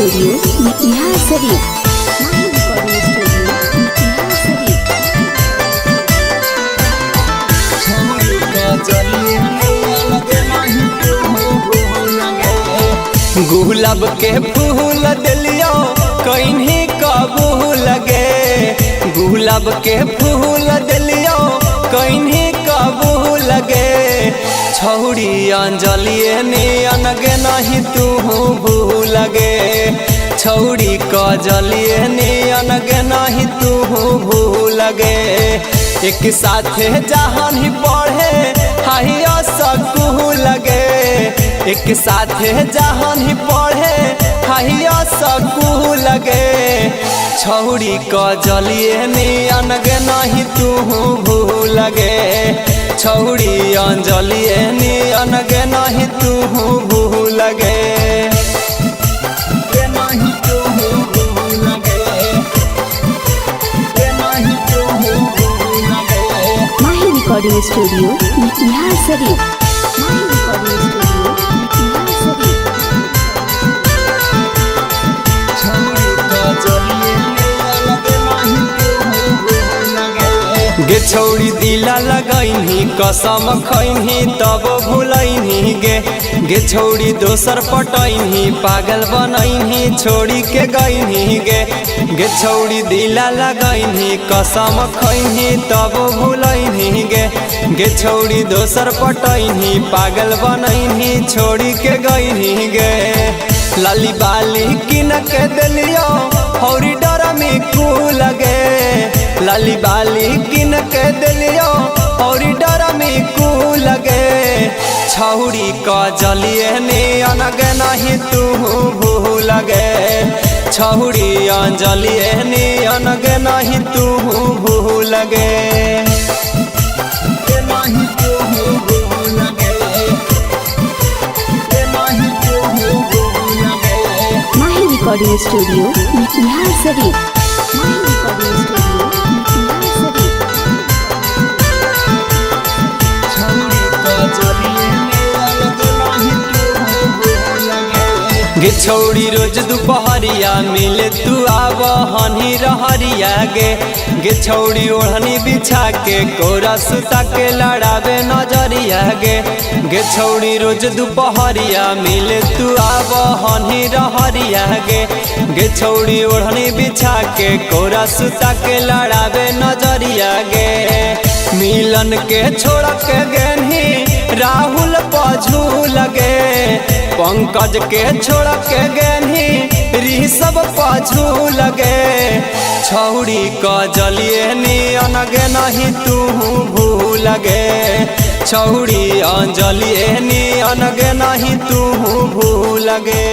Studio Bihar Sharif. माही recording studio Bihar Sharif. गुलाब के फूल दिलियो कहीं कबू लगे, गुलाब के फूल दिलियो कहीं कबू लगे। छौड़ी अंजलि नियन गे नहीं तू भूल गे, छौड़ी कजलिए नियन गे नहीं तू भूल गे। एक साथे जहान ही पढ़े हाई सकू लगे, एक साथे जहान ही पढ़े हाई सकू लगे। छौड़ी कजलिए नियन गे नहीं तू भूल गे, छौड़ी अंजलिए नियन गे नहीं तू भूल गे। माही रिकॉर्डिंग स्टूडियो बिहार शरीफ। माही रिकॉर्डिंग स्टूडियो बिहार शरीफ। गे छौड़ी दिला लगैनी कसम खैनी तब भूलैनी गे, गे छौड़ी दोसर पटैनी पागल बनैनी छोड़ी के गैनी गे। गे छौड़ी दिला लगैनी कसम खैनी तब भूलैनी गे, गे छौड़ी दोसर पटैनी पागल बनैनी छोड़ी के गैनी गे। लाली बाली किन के दिलियो हौरी डर में कू लगे, लाली बाली किन के दिलियो हौरी डर में कू लगे। छौड़ी कजलिए नियन गे नहीं तू भूल गे, छौड़ी अंजलिए नियन गे नहीं तू भूल गे। माही रिकॉर्डिंग स्टूडियो बिहार शरीफ। माही रिकॉर्डिंग स्टूडियो बिहार शरीफ। गे छौड़ी रोज दोपहरिया मिले तू आब हनी रहरिया गे, गे छौड़ी ओढ़नी बिछा के कोरा सुता के लड़ावे नजरिया गे। गे छौड़ी रोज दोपहरिया मिले तू आब हनी रहरिया गे, गे छौड़ी ओढ़नी बिछा के कोरा सुता के लड़ावे नजरिया गे। मिलन के छोड़ के गेनी राहुल पझू लगे, पंकज के छोड़ के गेनी ऋषभ पझू लगे। छौड़ी कजलिए नियन गे नहीं तू भूल गे, छौड़ी अंजलिए नियन गे नहीं तू भूल गे।